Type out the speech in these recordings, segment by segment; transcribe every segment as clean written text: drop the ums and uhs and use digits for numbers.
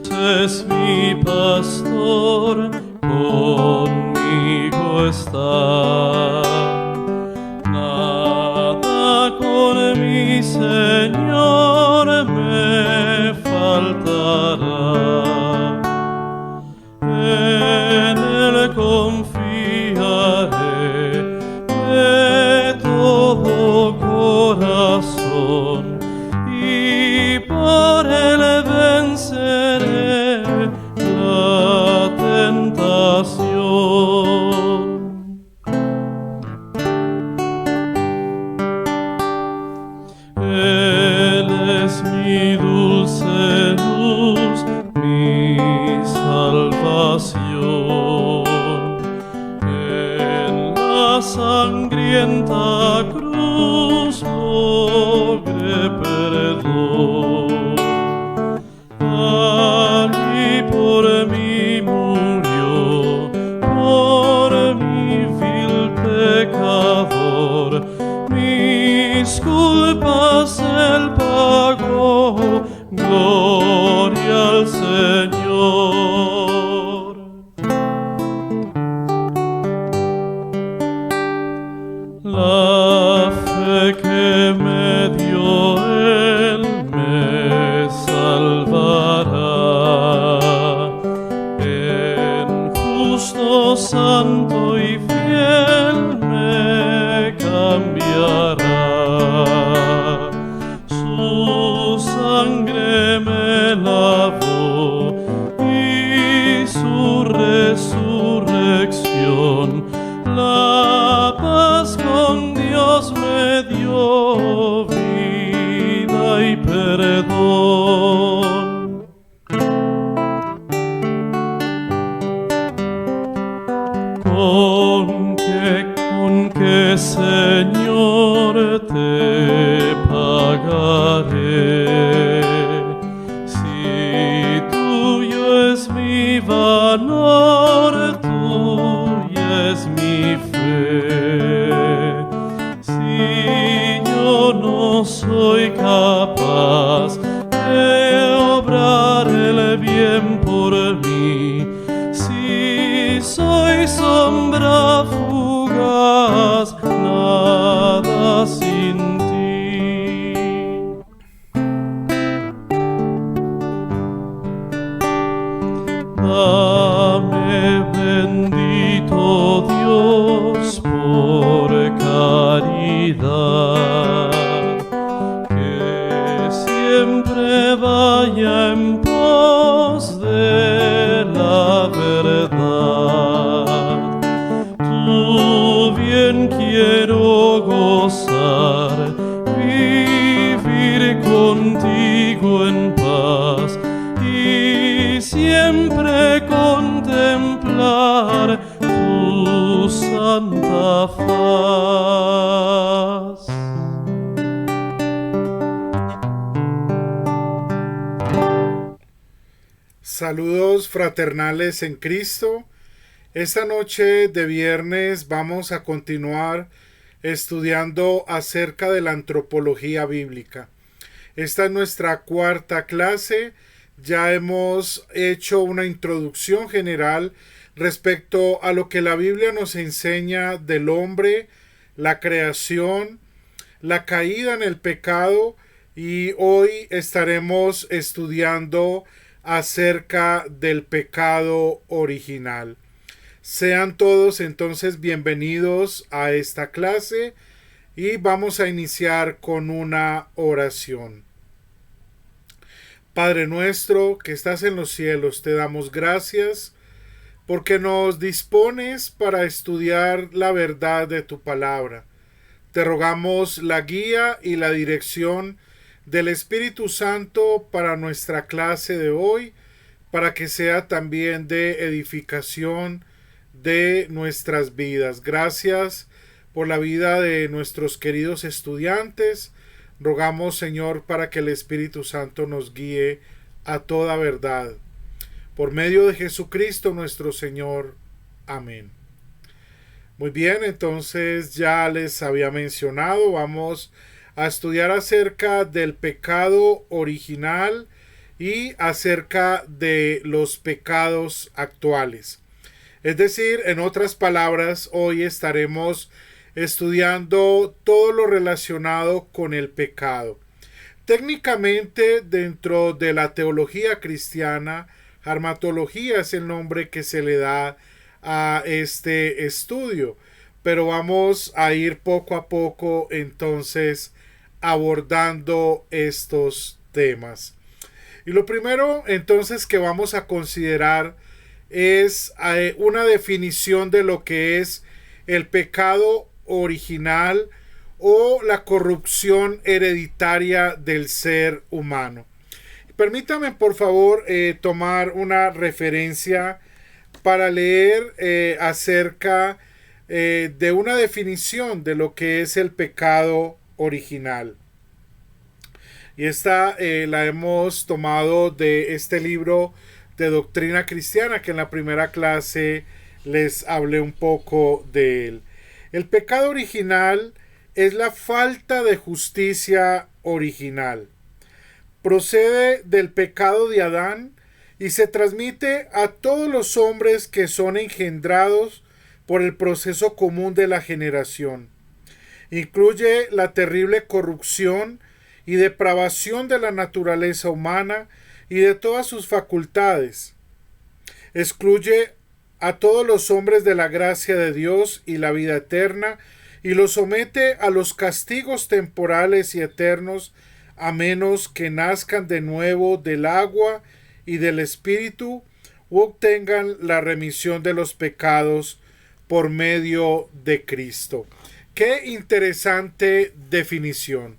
Es mi pastor, conmigo está. Nada con mi Señor me faltará. En Él confiaré de todo corazón y por Él venceré la tentación. Él es mi dulce luz, mi salvación. En la sangrienta cruz logré perdón. Allí por mí murió, por mi vil pecador. Mis culpas Él pagó, gloria al Señor. La fe que me dio Él me salvará. En justo, santo y fiel me cambiará. Su sangre me lavó y su resurrección, la paz con Dios me dio, vida y perdón. Con qué Señor te pagaré, si tuyo es mi valor, tuya es mi fe. Si yo no soy capaz de obrar el bien por mí, si soy sombra fugaz, nada sin ti. Dame, bendito Dios, por caridad, que siempre vaya en pos de la verdad. Tu bien quiero gozar, vivir contigo en paz y siempre contemplar tu santa faz. Saludos fraternales en Cristo. Esta noche de viernes vamos a continuar estudiando acerca de la antropología bíblica. Esta es nuestra cuarta clase. Ya hemos hecho una introducción general respecto a lo que la Biblia nos enseña del hombre, la creación, la caída en el pecado, y hoy estaremos estudiando acerca del pecado original. Sean todos entonces bienvenidos a esta clase y vamos a iniciar con una oración. Padre nuestro que estás en los cielos, te damos gracias porque nos dispones para estudiar la verdad de tu palabra. Te rogamos la guía y la dirección del Espíritu Santo para nuestra clase de hoy, para que sea también de edificación de nuestras vidas. Gracias por la vida de nuestros queridos estudiantes. Rogamos, Señor, para que el Espíritu Santo nos guíe a toda verdad. Por medio de Jesucristo nuestro Señor. Amén. Muy bien, entonces ya les había mencionado, vamos a estudiar acerca del pecado original y acerca de los pecados actuales. Es decir, en otras palabras, hoy estaremos estudiando todo lo relacionado con el pecado. Técnicamente, dentro de la teología cristiana, harmatología es el nombre que se le da a este estudio, pero vamos a ir poco a poco entonces abordando estos temas. Y lo primero entonces que vamos a considerar es una definición de lo que es el pecado original o la corrupción hereditaria del ser humano. Permítame por favor tomar una referencia para leer acerca de una definición de lo que es el pecado original. Y esta la hemos tomado de este libro de doctrina cristiana que en la primera clase les hablé un poco de él. El pecado original es la falta de justicia original. Procede del pecado de Adán y se transmite a todos los hombres que son engendrados por el proceso común de la generación. Incluye la terrible corrupción y depravación de la naturaleza humana y de todas sus facultades. Excluye a todos los hombres de la gracia de Dios y la vida eterna y los somete a los castigos temporales y eternos a menos que nazcan de nuevo del agua y del Espíritu u obtengan la remisión de los pecados por medio de Cristo. Qué interesante definición.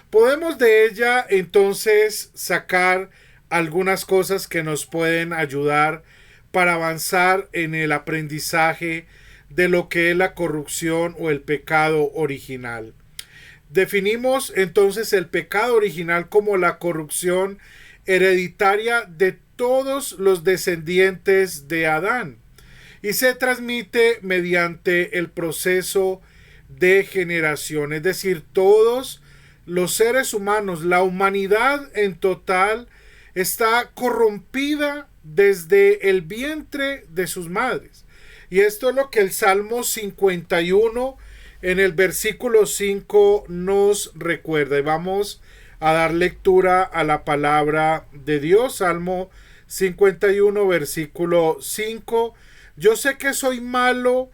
Podemos de ella entonces sacar algunas cosas que nos pueden ayudar para avanzar en el aprendizaje de lo que es la corrupción o el pecado original. Definimos entonces el pecado original como la corrupción hereditaria de todos los descendientes de Adán y se transmite mediante el proceso de generación, es decir, todos los seres humanos, la humanidad en total está corrompida desde el vientre de sus madres. Y esto es lo que el Salmo 51 en el versículo 5 nos recuerda. Y vamos a dar lectura a la palabra de Dios. Salmo 51, versículo 5. Yo sé que soy malo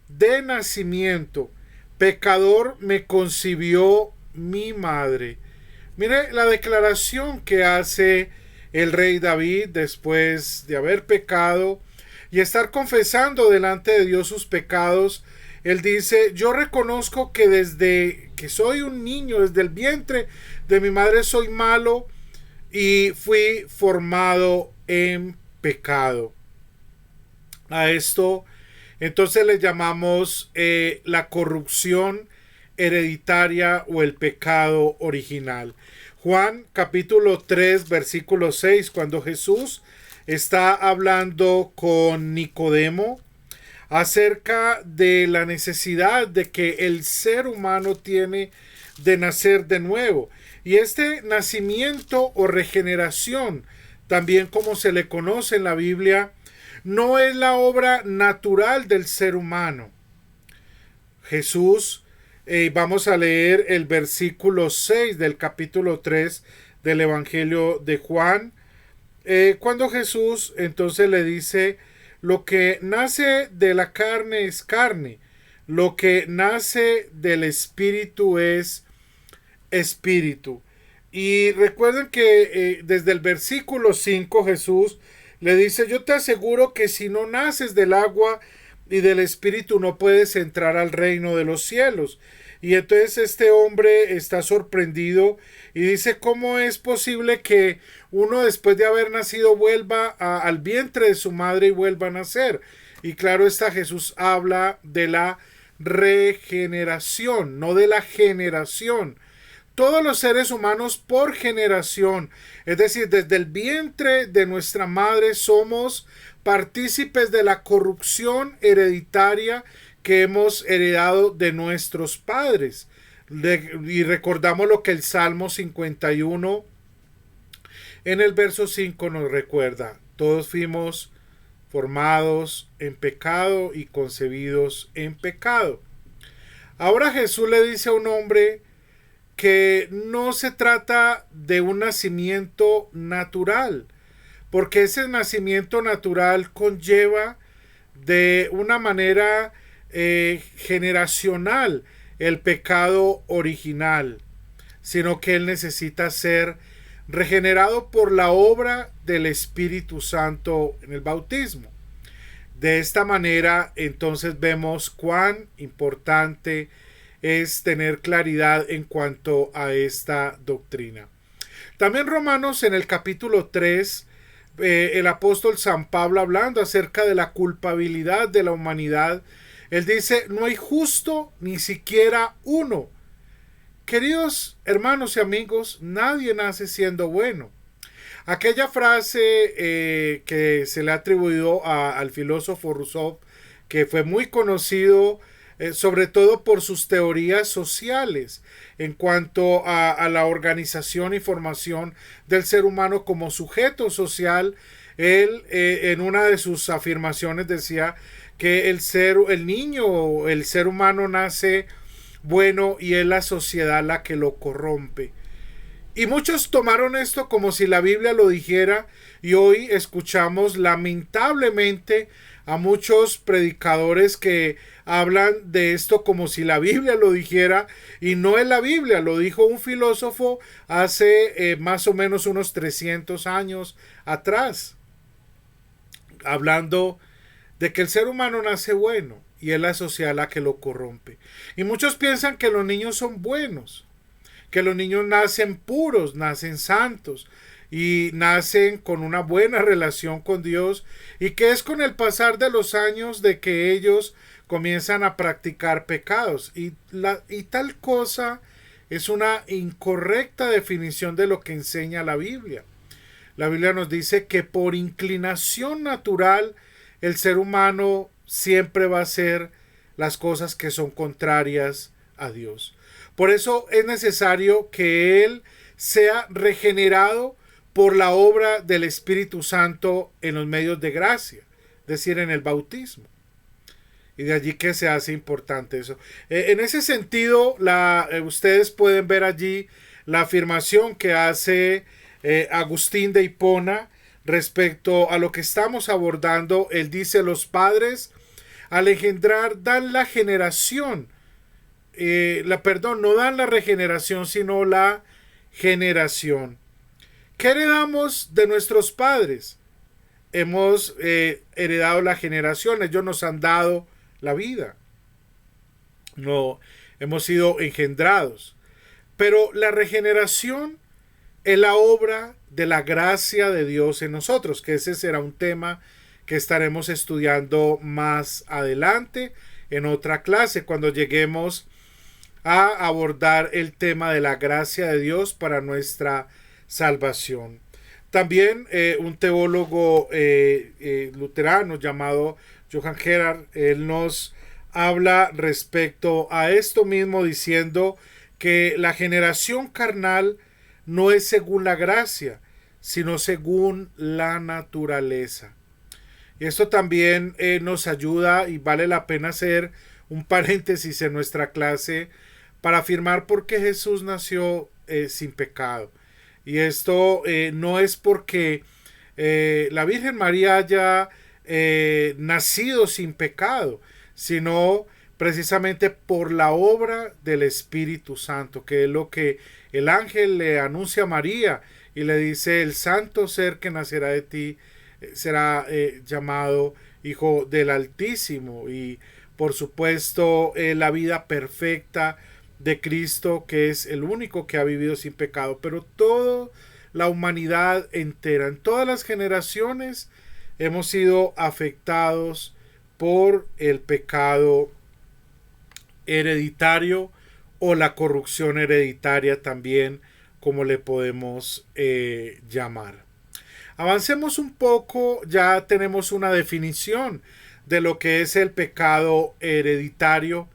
de nacimiento, pecador me concibió mi madre. Mire la declaración que hace el rey David después de haber pecado y estar confesando delante de Dios sus pecados. Él dice: yo reconozco que desde que soy un niño, desde el vientre de mi madre soy malo y fui formado en pecado. A esto entonces le llamamos la corrupción hereditaria o el pecado original. Juan capítulo 3 versículo 6, cuando Jesús está hablando con Nicodemo acerca de la necesidad de que el ser humano tiene de nacer de nuevo. Y este nacimiento o regeneración, también como se le conoce en la Biblia, no es la obra natural del ser humano. Jesús, vamos a leer el versículo 6 del capítulo 3 del Evangelio de Juan, cuando Jesús entonces le dice: lo que nace de la carne es carne, lo que nace del espíritu es espíritu. Y recuerden que desde el versículo 5 Jesús le dice: yo te aseguro que si no naces del agua y del espíritu no puedes entrar al reino de los cielos. Y entonces este hombre está sorprendido y dice: ¿cómo es posible que uno después de haber nacido vuelva al vientre de su madre y vuelva a nacer? Y claro está, Jesús habla de la regeneración, no de la generación. Todos los seres humanos por generación, es decir, desde el vientre de nuestra madre somos partícipes de la corrupción hereditaria que hemos heredado de nuestros padres. Y recordamos lo que el Salmo 51 En el verso 5 nos recuerda, todos fuimos formados en pecado y concebidos en pecado. Ahora Jesús le dice a un hombre que no se trata de un nacimiento natural, porque ese nacimiento natural conlleva de una manera generacional el pecado original, sino que él necesita ser regenerado por la obra del Espíritu Santo en el bautismo. De esta manera, entonces vemos cuán importante es tener claridad en cuanto a esta doctrina. También Romanos, en el capítulo 3, el apóstol San Pablo, hablando acerca de la culpabilidad de la humanidad, él dice, no hay justo ni siquiera uno. Queridos hermanos y amigos, nadie nace siendo bueno. Aquella frase que se le ha atribuido al filósofo Rousseau, que fue muy conocido sobre todo por sus teorías sociales en cuanto a la organización y formación del ser humano como sujeto social. Él en una de sus afirmaciones decía que el ser humano nace bueno y es la sociedad la que lo corrompe. Y muchos tomaron esto como si la Biblia lo dijera, y hoy escuchamos lamentablemente a muchos predicadores que hablan de esto como si la Biblia lo dijera, y no es la Biblia, lo dijo un filósofo hace más o menos unos 300 años atrás, hablando de que el ser humano nace bueno y es la sociedad la que lo corrompe. Y muchos piensan que los niños son buenos, que los niños nacen puros, nacen santos y nacen con una buena relación con Dios, y que es con el pasar de los años de que ellos comienzan a practicar pecados, y tal cosa es una incorrecta definición de lo que enseña la Biblia. La Biblia nos dice que por inclinación natural el ser humano siempre va a hacer las cosas que son contrarias a Dios. Por eso es necesario que él sea regenerado por la obra del Espíritu Santo en los medios de gracia, es decir, en el bautismo. Y de allí que se hace importante eso. En ese sentido, ustedes pueden ver allí la afirmación que hace Agustín de Hipona respecto a lo que estamos abordando. Él dice, los padres al engendrar dan la generación, no dan la regeneración, sino la generación. ¿Qué heredamos de nuestros padres? Hemos heredado la generación, ellos nos han dado la vida. No, hemos sido engendrados. Pero la regeneración es la obra de la gracia de Dios en nosotros, que ese será un tema que estaremos estudiando más adelante en otra clase, cuando lleguemos a abordar el tema de la gracia de Dios para nuestra salvación. También un teólogo luterano llamado Johann Gerhard, él nos habla respecto a esto mismo, diciendo que la generación carnal no es según la gracia, sino según la naturaleza. Y esto también nos ayuda, y vale la pena hacer un paréntesis en nuestra clase para afirmar por qué Jesús nació sin pecado. Y esto no es porque la Virgen María haya nacido sin pecado, sino precisamente por la obra del Espíritu Santo, que es lo que el ángel le anuncia a María y le dice: el santo ser que nacerá de ti será llamado Hijo del Altísimo. Y por supuesto la vida perfecta de Cristo, que es el único que ha vivido sin pecado. Pero toda la humanidad entera, en todas las generaciones, hemos sido afectados por el pecado hereditario, o la corrupción hereditaria también, como le podemos llamar. Avancemos un poco, ya tenemos una definición de lo que es el pecado hereditario,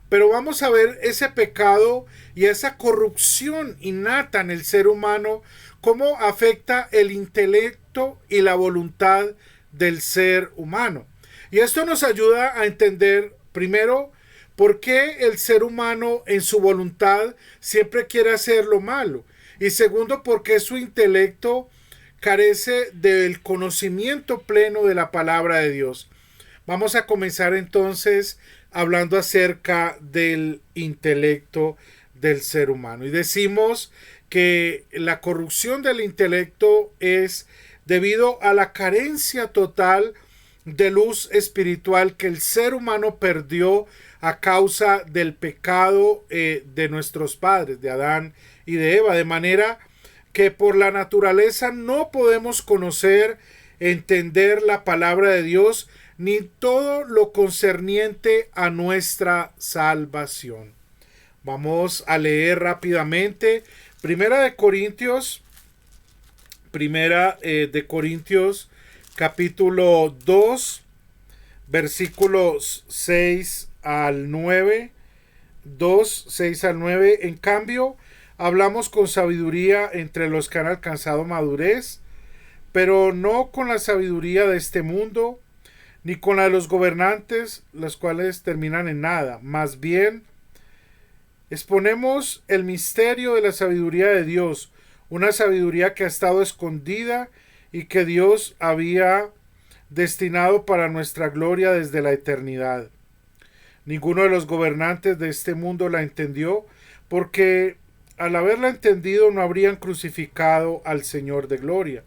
pero vamos a ver ese pecado y esa corrupción innata en el ser humano, cómo afecta el intelecto y la voluntad del ser humano. Y esto nos ayuda a entender, primero, por qué el ser humano en su voluntad siempre quiere hacer lo malo. Y segundo, por qué su intelecto carece del conocimiento pleno de la palabra de Dios. Vamos a comenzar entonces hablando acerca del intelecto del ser humano. Y decimos que la corrupción del intelecto es debido a la carencia total de luz espiritual que el ser humano perdió a causa del pecado de nuestros padres, de Adán y de Eva, de manera que por la naturaleza no podemos conocer, entender la palabra de Dios, ni todo lo concerniente a nuestra salvación. Vamos a leer rápidamente Primera de Corintios capítulo 2, versículos 6 al 9. 2, 6 al 9. En cambio, hablamos con sabiduría entre los que han alcanzado madurez, pero no con la sabiduría de este mundo, ni con la de los gobernantes, los cuales terminan en nada. Más bien, exponemos el misterio de la sabiduría de Dios, una sabiduría que ha estado escondida y que Dios había destinado para nuestra gloria desde la eternidad. Ninguno de los gobernantes de este mundo la entendió, porque al haberla entendido no habrían crucificado al Señor de gloria.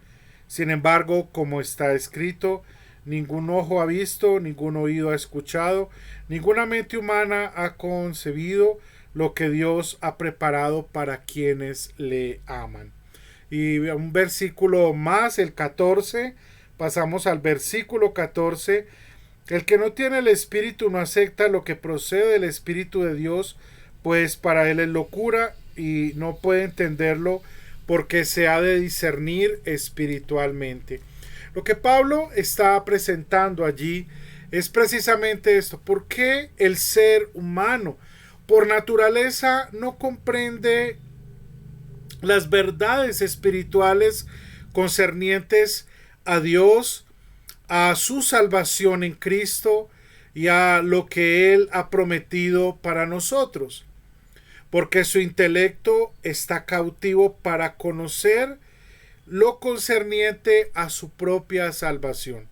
Sin embargo, como está escrito, ningún ojo ha visto, ningún oído ha escuchado, ninguna mente humana ha concebido lo que Dios ha preparado para quienes le aman. Y un versículo más, el 14, pasamos al versículo 14. El que no tiene el Espíritu no acepta lo que procede del Espíritu de Dios, pues para él es locura y no puede entenderlo porque se ha de discernir espiritualmente. Lo que Pablo está presentando allí es precisamente esto. ¿Por qué el ser humano por naturaleza no comprende las verdades espirituales concernientes a Dios, a su salvación en Cristo y a lo que Él ha prometido para nosotros? Porque su intelecto está cautivo para conocer lo concerniente a su propia salvación.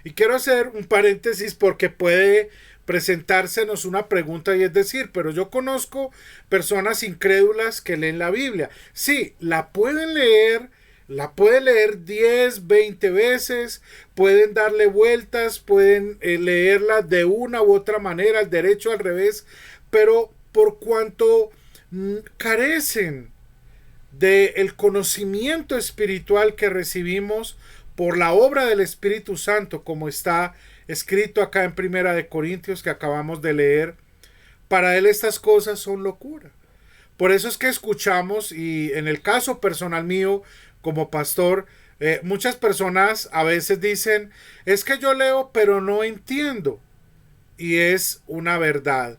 Y quiero hacer un paréntesis porque puede presentársenos una pregunta, y es decir, pero yo conozco personas incrédulas que leen la Biblia. Sí, la pueden leer, la pueden leer 10, 20 veces, pueden darle vueltas, pueden leerla de una u otra manera, al derecho, al revés, pero por cuanto carecen del conocimiento espiritual que recibimos por la obra del Espíritu Santo, como está escrito acá en Primera de Corintios que acabamos de leer, para él estas cosas son locura. Por eso es que escuchamos, y en el caso personal mío como pastor, muchas personas a veces dicen, es que yo leo pero no entiendo, y es una verdad,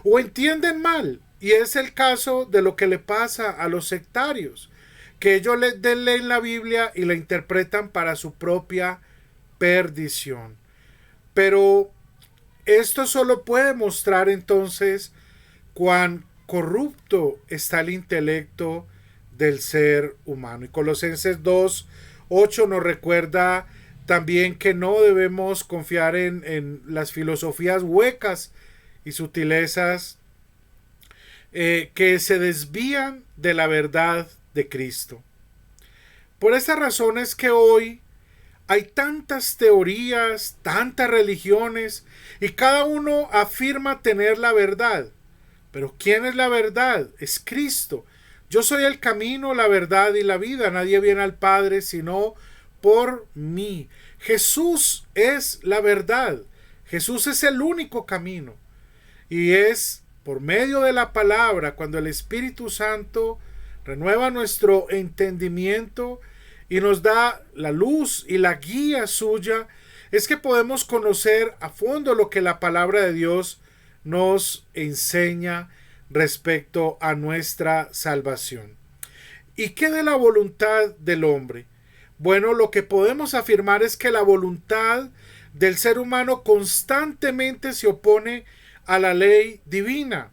o entienden mal, y es el caso de lo que le pasa a los sectarios, que ellos leen la Biblia y la interpretan para su propia perdición. Pero esto solo puede mostrar entonces cuán corrupto está el intelecto del ser humano. Y Colosenses 2:8 nos recuerda también que no debemos confiar en las filosofías huecas y sutilezas que se desvían de la verdad de Cristo. Por esta razón es que hoy hay tantas teorías, tantas religiones, y cada uno afirma tener la verdad. Pero ¿quién es la verdad? Es Cristo. Yo soy el camino, la verdad y la vida. Nadie viene al Padre sino por mí. Jesús es la verdad. Jesús es el único camino. Y es por medio de la palabra, cuando el Espíritu Santo renueva nuestro entendimiento y nos da la luz y la guía suya, es que podemos conocer a fondo lo que la palabra de Dios nos enseña respecto a nuestra salvación. ¿Y qué de la voluntad del hombre? Bueno, lo que podemos afirmar es que la voluntad del ser humano constantemente se opone a la ley divina,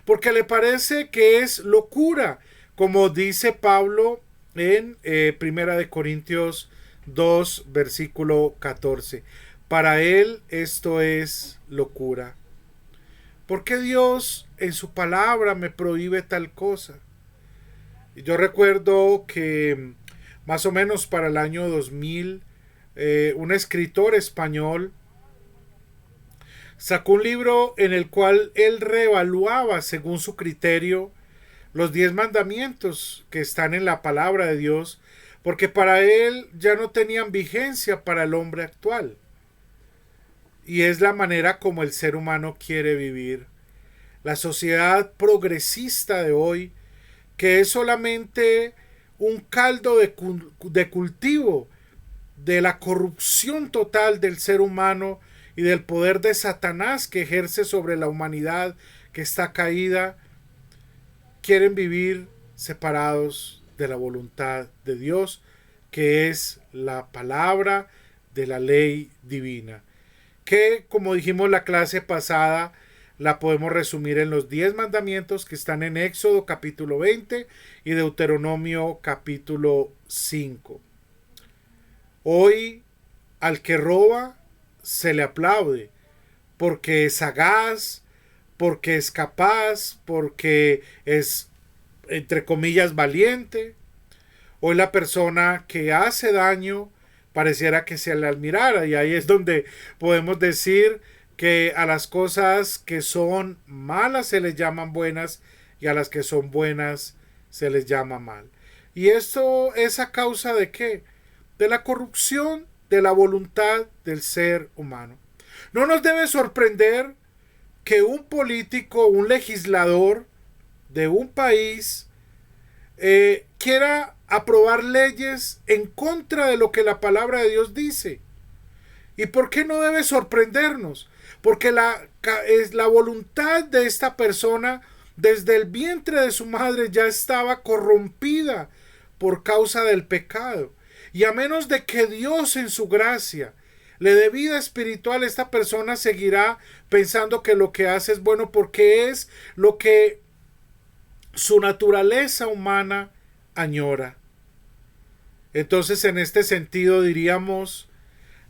porque le parece que es locura, como dice Pablo en Primera de Corintios 2, versículo 14. Para él esto es locura. ¿Por qué Dios en su palabra me prohíbe tal cosa? Yo recuerdo que más o menos para el año 2000, un escritor español sacó un libro en el cual él reevaluaba según su criterio los 10 mandamientos que están en la palabra de Dios, porque para él ya no tenían vigencia para el hombre actual. Y es la manera como el ser humano quiere vivir. La sociedad progresista de hoy, que es solamente un caldo de cultivo de la corrupción total del ser humano y del poder de Satanás que ejerce sobre la humanidad que está caída, quieren vivir separados de la voluntad de Dios, que es la palabra de la ley divina, que, como dijimos en la clase pasada, la podemos resumir en los 10 mandamientos que están en Éxodo capítulo 20 y Deuteronomio capítulo 5. Hoy al que roba se le aplaude porque es sagaz, porque es capaz, porque es, entre comillas, valiente. Hoy la persona que hace daño pareciera que se le admirara, y ahí es donde podemos decir que a las cosas que son malas se les llaman buenas y a las que son buenas se les llama mal. ¿Y esto es a causa de qué? De la corrupción de la voluntad del ser humano. No nos debe sorprender que un político, un legislador de un país quiera aprobar leyes en contra de lo que la palabra de Dios dice. ¿Y por qué no debe sorprendernos? Porque la voluntad de esta persona desde el vientre de su madre ya estaba corrompida por causa del pecado. Y a menos de que Dios en su gracia le dé vida espiritual, esta persona seguirá pensando que lo que hace es bueno porque es lo que su naturaleza humana añora. Entonces, en este sentido diríamos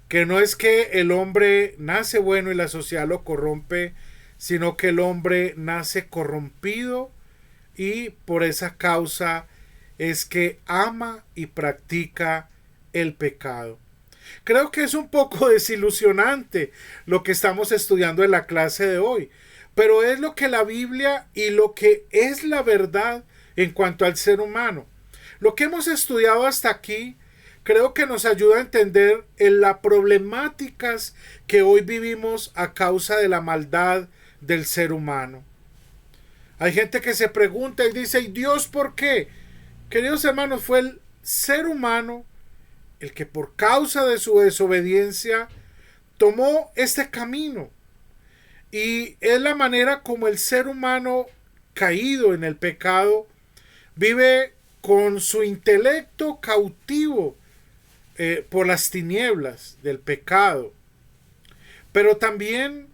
que no es que el hombre nace bueno y la sociedad lo corrompe, sino que el hombre nace corrompido y por esa causa es que ama y practica el pecado. Creo que es un poco desilusionante lo que estamos estudiando en la clase de hoy, pero es lo que la Biblia y lo que es la verdad en cuanto al ser humano. Lo que hemos estudiado hasta aquí creo que nos ayuda a entender en las problemáticas que hoy vivimos a causa de la maldad del ser humano. Hay gente que se pregunta y dice, ¿y Dios por qué? Queridos hermanos, fue el ser humano el que por causa de su desobediencia tomó este camino. Y es la manera como el ser humano caído en el pecado vive con su intelecto cautivo por las tinieblas del pecado. Pero también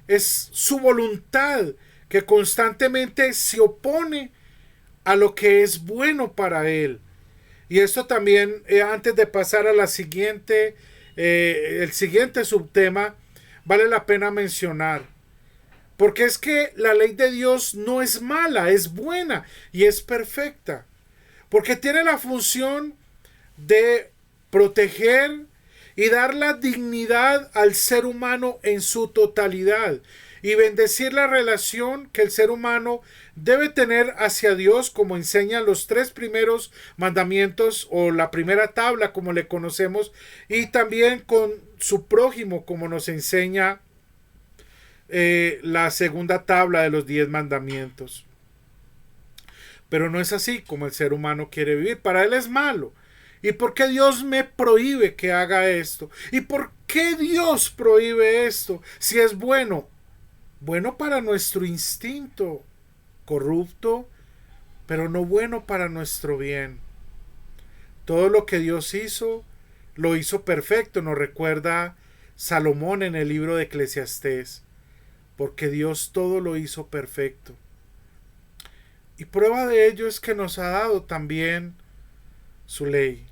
es su voluntad que constantemente se opone a lo que es bueno para él. Y esto también, antes de pasar a la siguiente, el siguiente subtema, vale la pena mencionar. Porque es que la ley de Dios no es mala, es buena y es perfecta. Porque tiene la función de proteger y dar la dignidad al ser humano en su totalidad y bendecir la relación que el ser humano debe tener hacia Dios, como enseñan los 3 primeros mandamientos o la primera tabla como le conocemos, y también con su prójimo como nos enseña la segunda tabla de los 10 mandamientos. Pero no es así como el ser humano quiere vivir. Para él es malo. ¿Y por qué Dios me prohíbe que haga esto? ¿Y por qué Dios prohíbe esto? Si es bueno. Bueno para nuestro instinto corrupto pero no bueno para nuestro bien. Todo lo que Dios hizo, lo hizo perfecto, nos recuerda Salomón en el libro de Eclesiastés, porque Dios todo lo hizo perfecto. Y prueba de ello es que nos ha dado también su ley,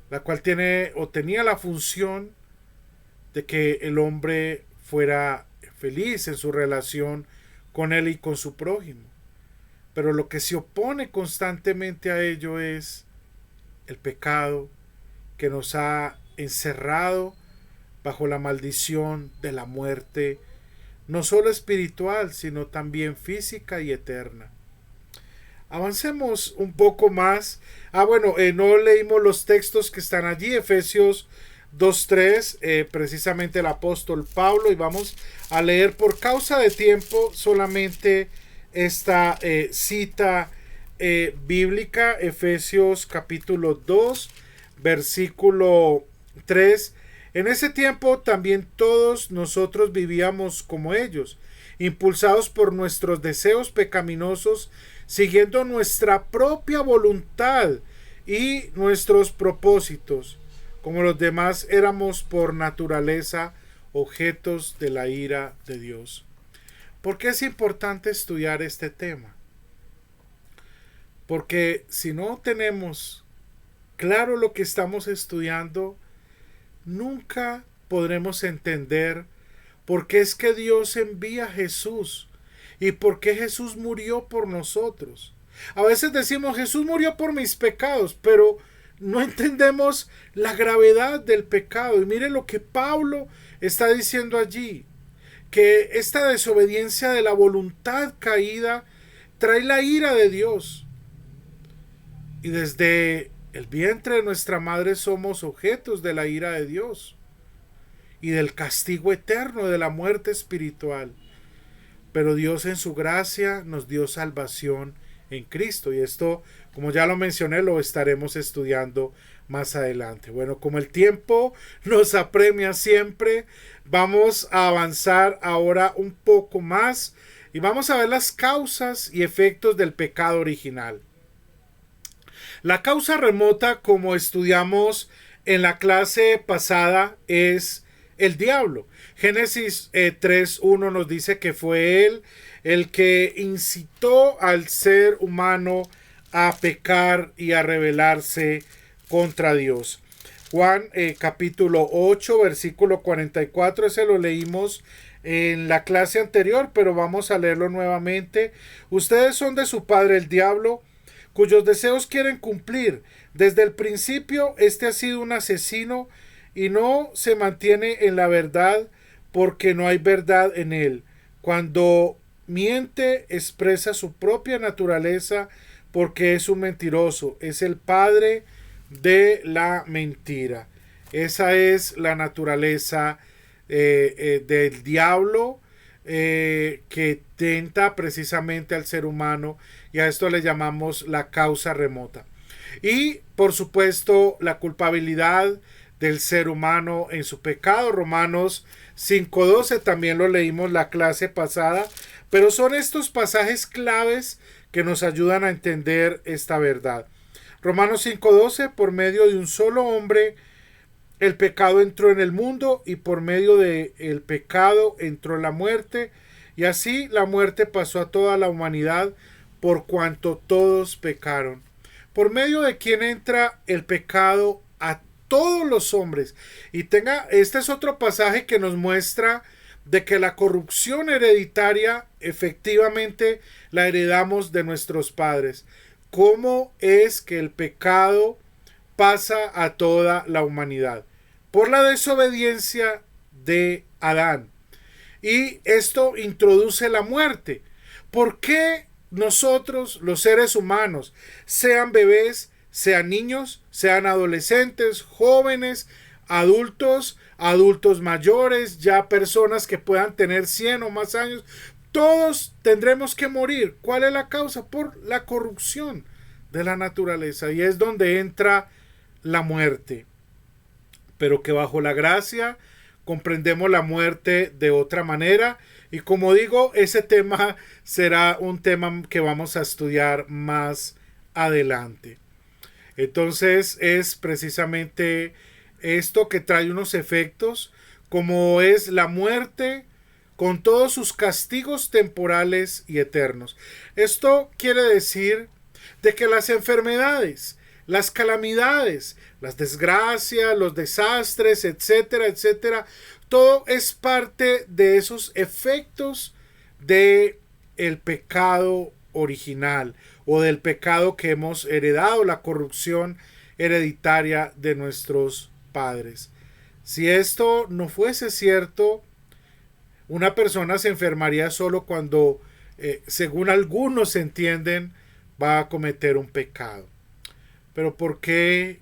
la cual tiene o tenía la función de que el hombre fuera feliz en su relación con él y con su prójimo. Pero lo que se opone constantemente a ello es el pecado que nos ha encerrado bajo la maldición de la muerte, no solo espiritual, sino también física y eterna. Avancemos un poco más. No leímos los textos que están allí, Efesios 2:3, precisamente el apóstol Pablo, y vamos a leer por causa de tiempo solamente esta cita bíblica, Efesios capítulo 2, versículo 3. En ese tiempo también todos nosotros vivíamos como ellos, impulsados por nuestros deseos pecaminosos, siguiendo nuestra propia voluntad y nuestros propósitos. Como los demás, éramos por naturaleza objetos de la ira de Dios. ¿Por qué es importante estudiar este tema? Porque si no tenemos claro lo que estamos estudiando, nunca podremos entender por qué es que Dios envía a Jesús y por qué Jesús murió por nosotros. A veces decimos, Jesús murió por mis pecados, pero no entendemos la gravedad del pecado. Y mire lo que Pablo está diciendo allí, que esta desobediencia de la voluntad caída trae la ira de Dios. Y desde el vientre de nuestra madre somos objetos de la ira de Dios y del castigo eterno de la muerte espiritual. Pero Dios en su gracia nos dio salvación en Cristo, y esto, como ya lo mencioné, lo estaremos estudiando más adelante. Bueno, como el tiempo nos apremia siempre, vamos a avanzar ahora un poco más y vamos a ver las causas y efectos del pecado original. La causa remota, como estudiamos en la clase pasada, es el diablo. Génesis 3:1 nos dice que fue él el que incitó al ser humano a pecar y a rebelarse contra Dios. Juan capítulo 8 versículo 44, ese lo leímos en la clase anterior, pero vamos a leerlo nuevamente. Ustedes son de su padre el diablo, cuyos deseos quieren cumplir. Desde el principio este ha sido un asesino y no se mantiene en la verdad porque no hay verdad en él. Cuando miente expresa su propia naturaleza porque es un mentiroso. Es el padre de la mentira. Esa es la naturaleza del diablo que tenta precisamente al ser humano, y a esto le llamamos la causa remota. Y por supuesto la culpabilidad del ser humano en su pecado. Romanos 5:12 también lo leímos la clase pasada, pero son estos pasajes claves que nos ayudan a entender esta verdad. Romanos 5:12, por medio de un solo hombre el pecado entró en el mundo, y por medio de el pecado entró la muerte, y así la muerte pasó a toda la humanidad por cuanto todos pecaron. Por medio de quien entra el pecado a todos los hombres. Y este es otro pasaje que nos muestra de que la corrupción hereditaria efectivamente la heredamos de nuestros padres. ¿Cómo es que el pecado pasa a toda la humanidad? Por la desobediencia de Adán. Y esto introduce la muerte. ¿Por qué nosotros, los seres humanos, sean bebés, sean niños, sean adolescentes, jóvenes, adultos, adultos mayores, ya personas que puedan tener 100 o más años, todos tendremos que morir? ¿Cuál es la causa? Por la corrupción de la naturaleza, y es donde entra la muerte. Pero que bajo la gracia, comprendemos la muerte de otra manera. Y como digo, ese tema será un tema que vamos a estudiar más adelante. Entonces es precisamente esto que trae unos efectos, como es la muerte con todos sus castigos temporales y eternos. Esto quiere decir de que las enfermedades, las calamidades, las desgracias, los desastres, etcétera, etcétera, todo es parte de esos efectos de el pecado original o del pecado que hemos heredado, la corrupción hereditaria de nuestros padres. Si esto no fuese cierto, una persona se enfermaría solo cuando, según algunos entienden, va a cometer un pecado. Pero ¿por qué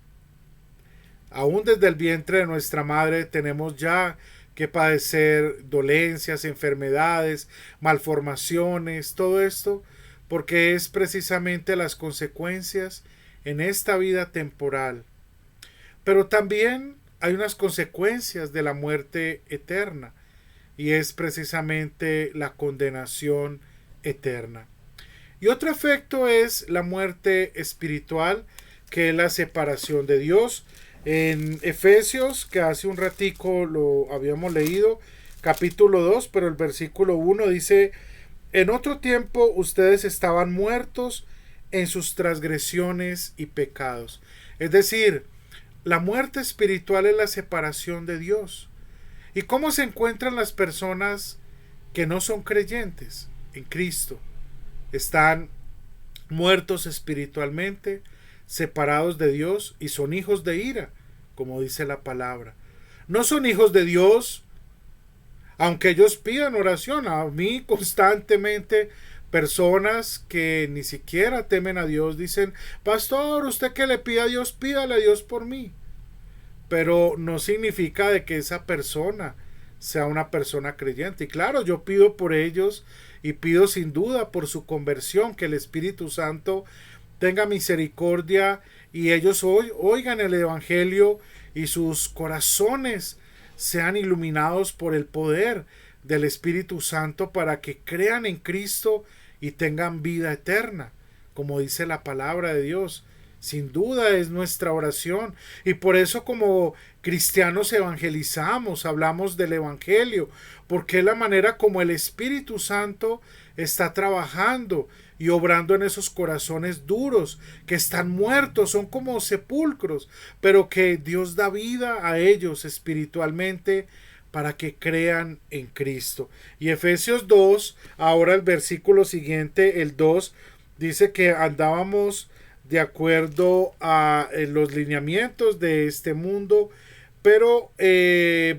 aún desde el vientre de nuestra madre tenemos ya que padecer dolencias, enfermedades, malformaciones, todo esto? Porque es precisamente las consecuencias en esta vida temporal. Pero también hay unas consecuencias de la muerte eterna, y es precisamente la condenación eterna. Y otro efecto es la muerte espiritual, que es la separación de Dios. En Efesios, que hace un ratico lo habíamos leído, capítulo 2, pero el versículo 1 dice: en otro tiempo ustedes estaban muertos en sus transgresiones y pecados. Es decir, la muerte espiritual es la separación de Dios. ¿Y cómo se encuentran las personas que no son creyentes en Cristo? Están muertos espiritualmente, separados de Dios, y son hijos de ira, como dice la palabra. No son hijos de Dios, aunque ellos pidan oración. A mí constantemente personas que ni siquiera temen a Dios dicen: pastor, usted que le pida a Dios, pídale a Dios por mí. Pero no significa de que esa persona sea una persona creyente. Y claro, yo pido por ellos y pido sin duda por su conversión, que el Espíritu Santo tenga misericordia y ellos oigan el Evangelio y sus corazones sean iluminados por el poder del Espíritu Santo para que crean en Cristo y tengan vida eterna, como dice la palabra de Dios. Sin duda es nuestra oración, y por eso como cristianos evangelizamos, hablamos del Evangelio, porque es la manera como el Espíritu Santo está trabajando y obrando en esos corazones duros que están muertos, son como sepulcros, pero que Dios da vida a ellos espiritualmente para que crean en Cristo. Y Efesios 2, ahora el versículo siguiente, el 2, dice que andábamos de acuerdo a los lineamientos de este mundo, pero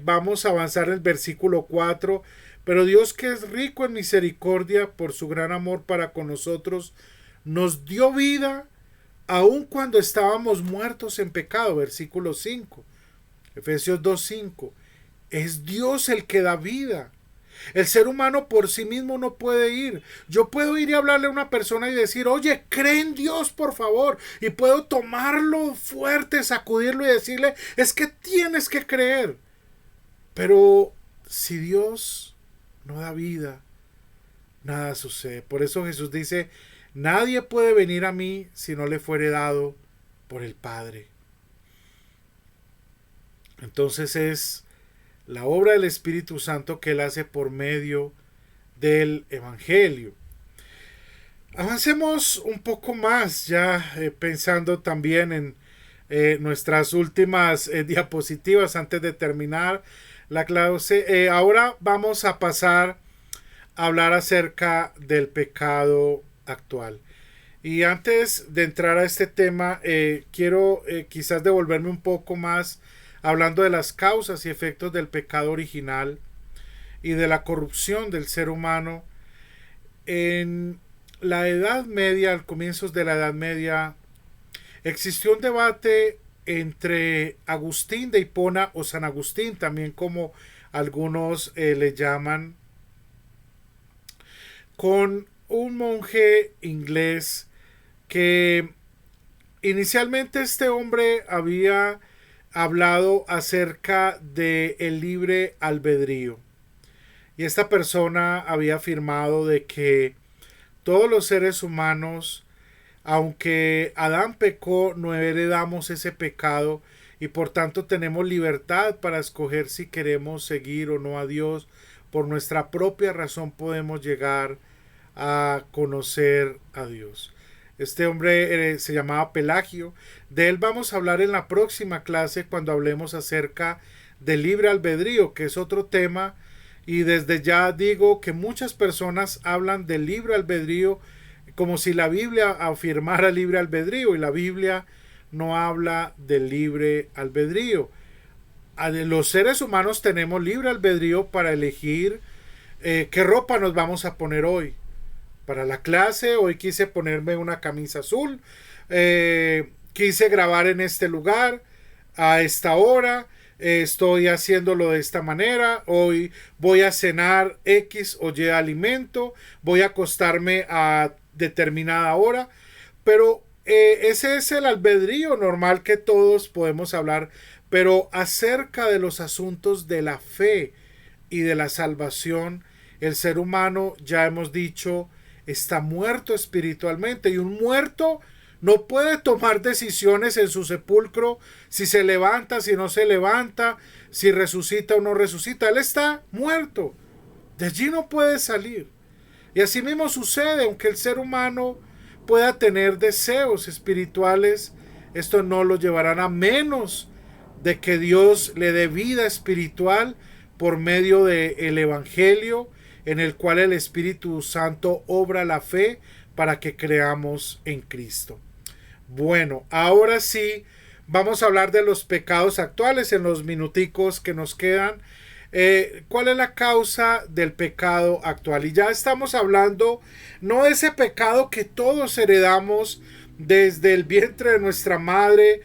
vamos a avanzar en el versículo 4. Pero Dios, que es rico en misericordia por su gran amor para con nosotros, nos dio vida aun cuando estábamos muertos en pecado. Versículo 5. Efesios 2:5. Es Dios el que da vida. El ser humano por sí mismo no puede ir. Yo puedo ir y hablarle a una persona y decir: oye, cree en Dios, por favor. Y puedo tomarlo fuerte, sacudirlo y decirle: es que tienes que creer. Pero si Dios no da vida, nada sucede. Por eso Jesús dice: nadie puede venir a mí si no le fuere dado por el Padre. Entonces es la obra del Espíritu Santo que Él hace por medio del Evangelio. Avancemos un poco más, ya pensando también en nuestras últimas diapositivas antes de terminar la clase. Ahora vamos a pasar a hablar acerca del pecado actual. Y antes de entrar a este tema, quiero quizás devolverme un poco más hablando de las causas y efectos del pecado original y de la corrupción del ser humano. En la Edad Media, al comienzos de la Edad Media, existió un debate entre Agustín de Hipona, o San Agustín, también como algunos le llaman, con un monje inglés que inicialmente este hombre había hablado acerca de el libre albedrío. Y esta persona había afirmado de que todos los seres humanos, aunque Adán pecó, no heredamos ese pecado y por tanto tenemos libertad para escoger si queremos seguir o no a Dios. Por nuestra propia razón podemos llegar a conocer a Dios. Este hombre se llamaba Pelagio. De él vamos a hablar en la próxima clase cuando hablemos acerca del libre albedrío, que es otro tema. Y desde ya digo que muchas personas hablan del libre albedrío como si la Biblia afirmara libre albedrío, y la Biblia no habla del libre albedrío. Los seres humanos tenemos libre albedrío para elegir qué ropa nos vamos a poner hoy. Para la clase, hoy quise ponerme una camisa azul, quise grabar en este lugar, a esta hora, estoy haciéndolo de esta manera, hoy voy a cenar X o Y alimento, voy a acostarme a determinada hora, pero ese es el albedrío normal que todos podemos hablar, pero acerca de los asuntos de la fe y de la salvación, el ser humano, ya hemos dicho, está muerto espiritualmente, y un muerto no puede tomar decisiones en su sepulcro, si se levanta, si no se levanta, si resucita o no resucita. Él está muerto, de allí no puede salir. Y así mismo sucede, aunque el ser humano pueda tener deseos espirituales, esto no lo llevarán a menos de que Dios le dé vida espiritual por medio del Evangelio, en el cual el Espíritu Santo obra la fe para que creamos en Cristo. Bueno, ahora sí vamos a hablar de los pecados actuales en los minuticos que nos quedan. ¿Cuál es la causa del pecado actual? Y ya estamos hablando no de ese pecado que todos heredamos desde el vientre de nuestra madre,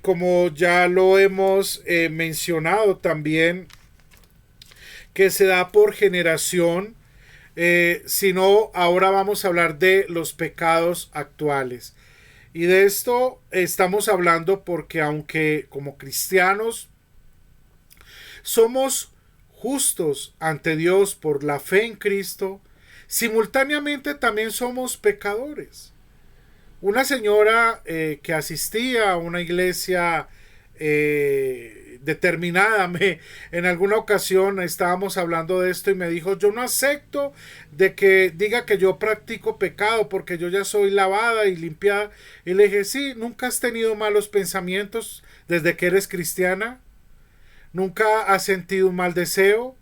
como ya lo hemos mencionado también, que se da por generación, sino ahora vamos a hablar de los pecados actuales. Y de esto estamos hablando porque aunque como cristianos somos justos ante Dios por la fe en Cristo, simultáneamente también somos pecadores. Una señora que asistía a una iglesia determinada, en alguna ocasión estábamos hablando de esto y me dijo: yo no acepto de que diga que yo practico pecado porque yo ya soy lavada y limpiada. Y le dije: sí, ¿nunca has tenido malos pensamientos desde que eres cristiana? ¿Nunca has sentido un mal deseo?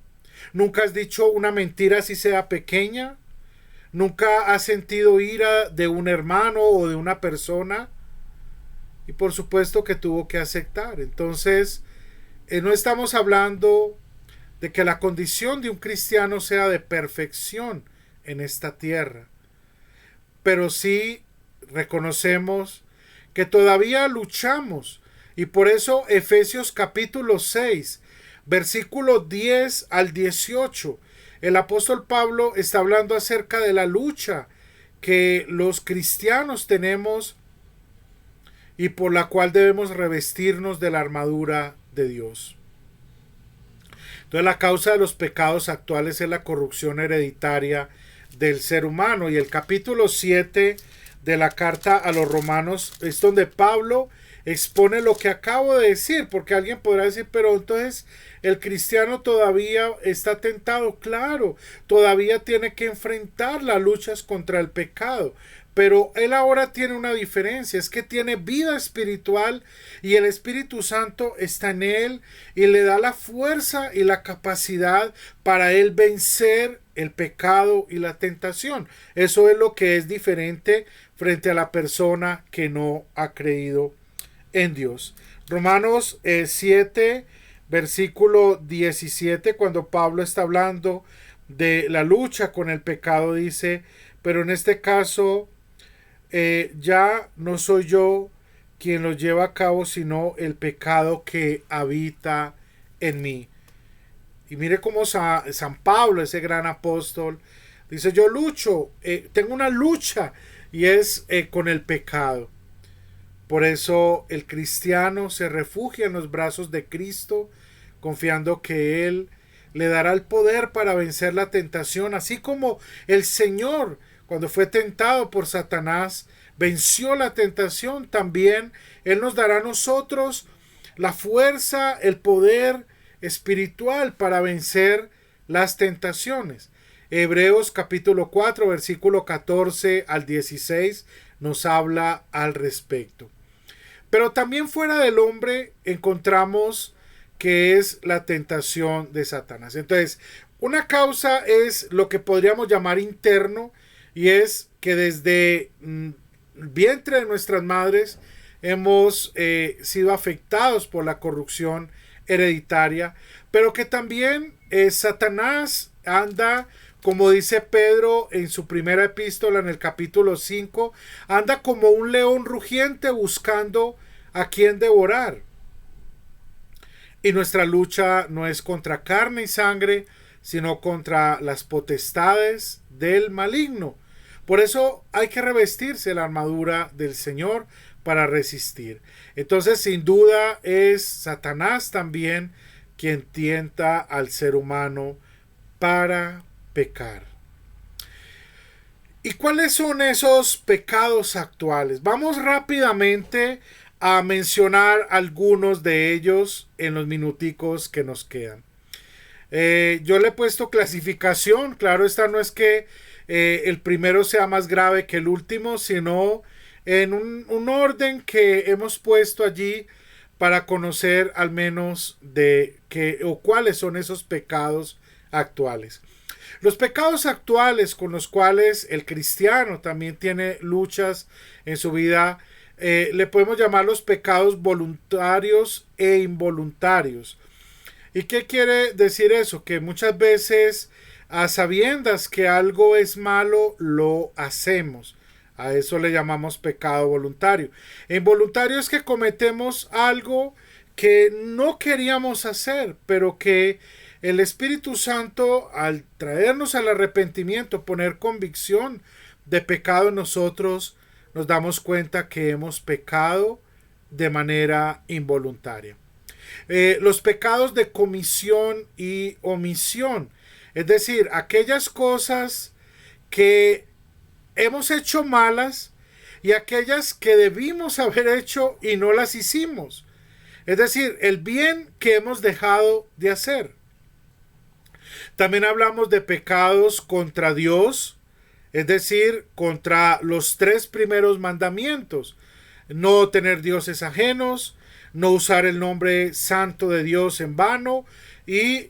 ¿Nunca has dicho una mentira así sea pequeña? ¿Nunca has sentido ira de un hermano o de una persona? Y por supuesto que tuvo que aceptar. Entonces, no estamos hablando de que la condición de un cristiano sea de perfección en esta tierra, pero sí reconocemos que todavía luchamos, y por eso Efesios capítulo 6, versículo 10 al 18, el apóstol Pablo está hablando acerca de la lucha que los cristianos tenemos y por la cual debemos revestirnos de la armadura de Dios. Entonces, la causa de los pecados actuales es la corrupción hereditaria del ser humano, y el capítulo 7 de la carta a los Romanos es donde Pablo expone lo que acabo de decir, porque alguien podrá decir: pero entonces el cristiano todavía está tentado. Claro, todavía tiene que enfrentar las luchas contra el pecado, pero él ahora tiene una diferencia, es que tiene vida espiritual y el Espíritu Santo está en él y le da la fuerza y la capacidad para él vencer el pecado y la tentación. Eso es lo que es diferente frente a la persona que no ha creído en Dios. Romanos 7, versículo 17, cuando Pablo está hablando de la lucha con el pecado, dice: pero en este caso ya no soy yo quien lo lleva a cabo, sino el pecado que habita en mí. Y mire cómo San Pablo, ese gran apóstol, dice: yo lucho, tengo una lucha, y es con el pecado. Por eso el cristiano se refugia en los brazos de Cristo, confiando que Él le dará el poder para vencer la tentación, así como el Señor, cuando fue tentado por Satanás, venció la tentación. También Él nos dará a nosotros la fuerza, el poder espiritual para vencer las tentaciones. Hebreos capítulo 4, versículo 14 al 16 nos habla al respecto. Pero también fuera del hombre encontramos que es la tentación de Satanás. Entonces, una causa es lo que podríamos llamar interno, y es que desde vientre de nuestras madres hemos sido afectados por la corrupción hereditaria, pero que también Satanás anda, como dice Pedro en su primera epístola en el capítulo 5, anda como un león rugiente buscando a quien devorar. Y nuestra lucha no es contra carne y sangre, sino contra las potestades del maligno. Por eso hay que revestirse la armadura del Señor para resistir. Entonces, sin duda, es Satanás también quien tienta al ser humano para pecar. ¿Y cuáles son esos pecados actuales? Vamos rápidamente a mencionar algunos de ellos en los minuticos que nos quedan. Yo le he puesto clasificación. Claro, esta no es que el primero sea más grave que el último, sino en un orden que hemos puesto allí para conocer al menos de qué o cuáles son esos pecados actuales. Los pecados actuales con los cuales el cristiano también tiene luchas en su vida, le podemos llamar los pecados voluntarios e involuntarios. ¿Y qué quiere decir eso? Que muchas veces, a sabiendas que algo es malo, lo hacemos. A eso le llamamos pecado voluntario. E involuntario es que cometemos algo que no queríamos hacer, pero que el Espíritu Santo, al traernos al arrepentimiento, poner convicción de pecado en nosotros, nos damos cuenta que hemos pecado de manera involuntaria. Los pecados de comisión y omisión, es decir, aquellas cosas que hemos hecho malas y aquellas que debimos haber hecho y no las hicimos. Es decir, el bien que hemos dejado de hacer. También hablamos de pecados contra Dios, es decir, contra los 3 primeros mandamientos. No tener dioses ajenos, no usar el nombre santo de Dios en vano y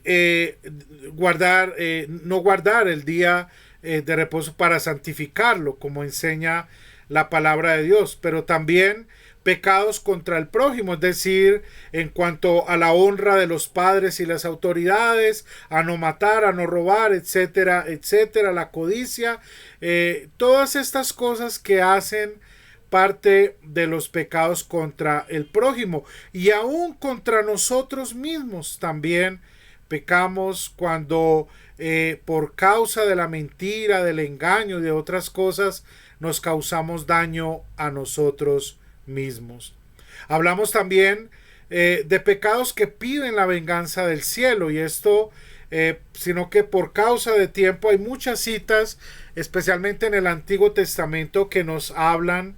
no guardar el día de reposo para santificarlo, como enseña la palabra de Dios. Pero también pecados contra el prójimo, es decir, en cuanto a la honra de los padres y las autoridades, a no matar, a no robar, etcétera, etcétera, la codicia, todas estas cosas que hacen parte de los pecados contra el prójimo y aún contra nosotros mismos. También pecamos cuando por causa de la mentira, del engaño y de otras cosas nos causamos daño a nosotros mismos. Hablamos también de pecados que piden la venganza del cielo, y esto sino que por causa de tiempo hay muchas citas, especialmente en el Antiguo Testamento, que nos hablan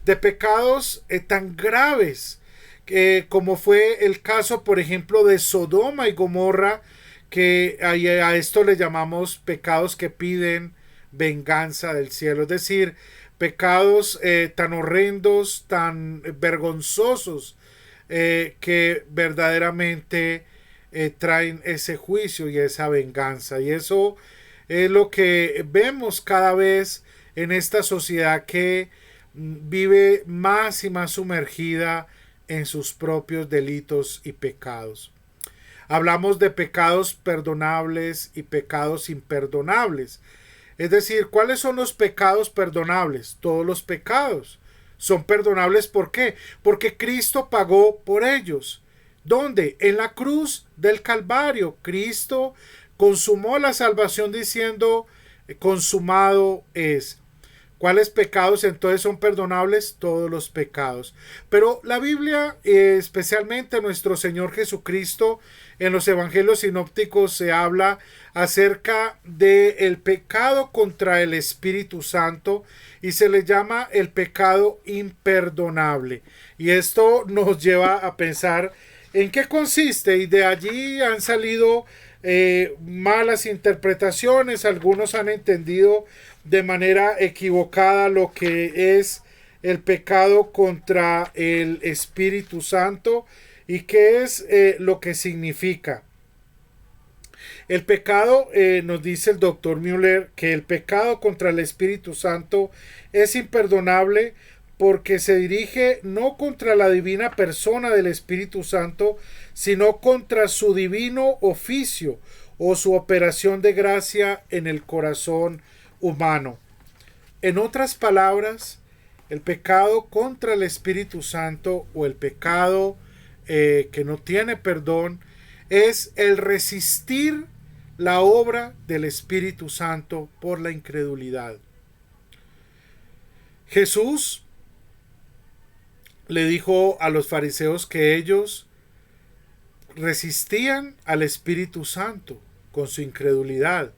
de pecados tan graves como fue el caso, por ejemplo, de Sodoma y Gomorra, que a esto le llamamos pecados que piden venganza del cielo, es decir, pecados tan horrendos, tan vergonzosos, que verdaderamente traen ese juicio y esa venganza. Y eso es lo que vemos cada vez en esta sociedad que vive más y más sumergida en sus propios delitos y pecados. Hablamos de pecados perdonables y pecados imperdonables. Es decir, ¿cuáles son los pecados perdonables? Todos los pecados son perdonables. ¿Por qué? Porque Cristo pagó por ellos. ¿Dónde? En la cruz del Calvario. Cristo consumó la salvación diciendo, consumado es. ¿Cuáles pecados entonces son perdonables? Todos los pecados. Pero la Biblia, especialmente nuestro Señor Jesucristo, en los evangelios sinópticos se habla acerca del pecado contra el Espíritu Santo y se le llama el pecado imperdonable. Y esto nos lleva a pensar en qué consiste, y de allí han salido malas interpretaciones. Algunos han entendido de manera equivocada lo que es el pecado contra el Espíritu Santo y qué es lo que significa. El pecado, nos dice el doctor Müller, que el pecado contra el Espíritu Santo es imperdonable porque se dirige no contra la divina persona del Espíritu Santo, sino contra su divino oficio o su operación de gracia en el corazón humano. En otras palabras, el pecado contra el Espíritu Santo o el pecado que no tiene perdón es el resistir la obra del Espíritu Santo por la incredulidad. Jesús le dijo a los fariseos que ellos resistían al Espíritu Santo con su incredulidad.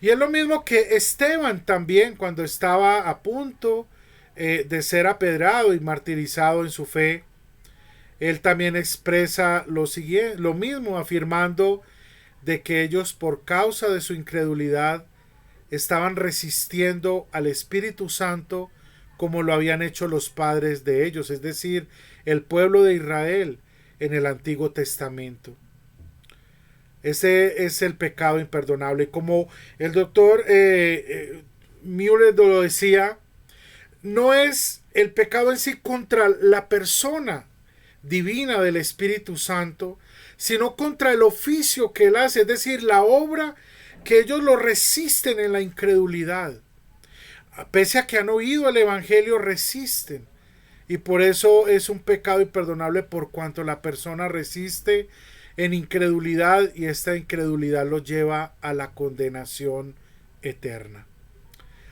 Y es lo mismo que Esteban también, cuando estaba a punto de ser apedrado y martirizado en su fe, él también expresa lo mismo, afirmando de que ellos, por causa de su incredulidad, estaban resistiendo al Espíritu Santo como lo habían hecho los padres de ellos, es decir, el pueblo de Israel en el Antiguo Testamento. Ese es el pecado imperdonable. Como el doctor Müller lo decía, no es el pecado en sí contra la persona divina del Espíritu Santo, sino contra el oficio que él hace, es decir, la obra que ellos lo resisten en la incredulidad. Pese a que han oído el Evangelio, resisten. Y por eso es un pecado imperdonable, por cuanto la persona resiste en incredulidad y esta incredulidad lo lleva a la condenación eterna.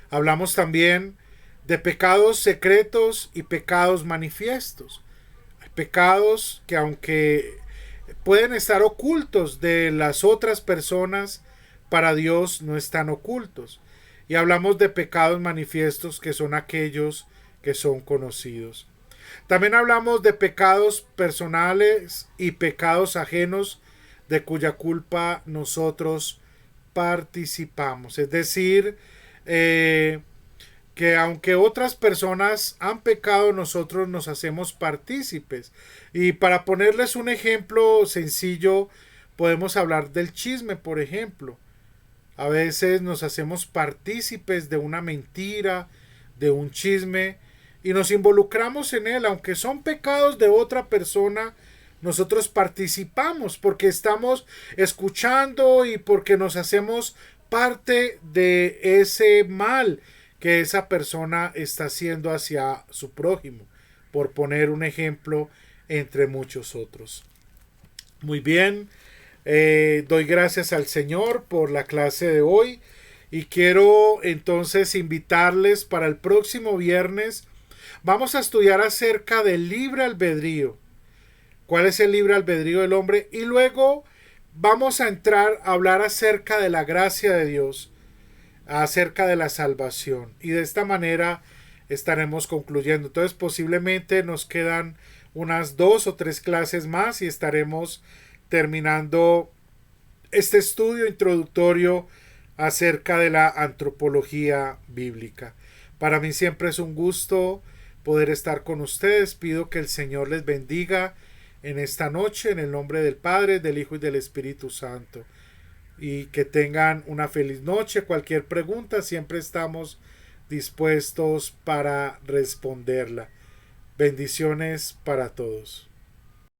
Hablamos también de pecados secretos y pecados manifiestos. Hay pecados que, aunque pueden estar ocultos de las otras personas, para Dios no están ocultos. Y hablamos de pecados manifiestos, que son aquellos que son conocidos. También hablamos de pecados personales y pecados ajenos de cuya culpa nosotros participamos. Es decir, que aunque otras personas han pecado, nosotros nos hacemos partícipes. Y para ponerles un ejemplo sencillo, podemos hablar del chisme, por ejemplo. A veces nos hacemos partícipes de una mentira, de un chisme, y nos involucramos en él. Aunque son pecados de otra persona, nosotros participamos porque estamos escuchando y porque nos hacemos parte de ese mal que esa persona está haciendo hacia su prójimo, por poner un ejemplo entre muchos otros. Muy bien. Doy gracias al Señor por la clase de hoy y quiero entonces invitarles para el próximo viernes. Vamos a estudiar acerca del libre albedrío. ¿Cuál es el libre albedrío del hombre? Y luego vamos a entrar a hablar acerca de la gracia de Dios, acerca de la salvación. Y de esta manera estaremos concluyendo. Entonces posiblemente nos quedan unas 2 o 3 clases más y estaremos terminando este estudio introductorio acerca de la antropología bíblica. Para mí siempre es un gusto poder estar con ustedes. Pido que el Señor les bendiga en esta noche, en el nombre del Padre, del Hijo y del Espíritu Santo. Y que tengan una feliz noche. Cualquier pregunta, siempre estamos dispuestos para responderla. Bendiciones para todos.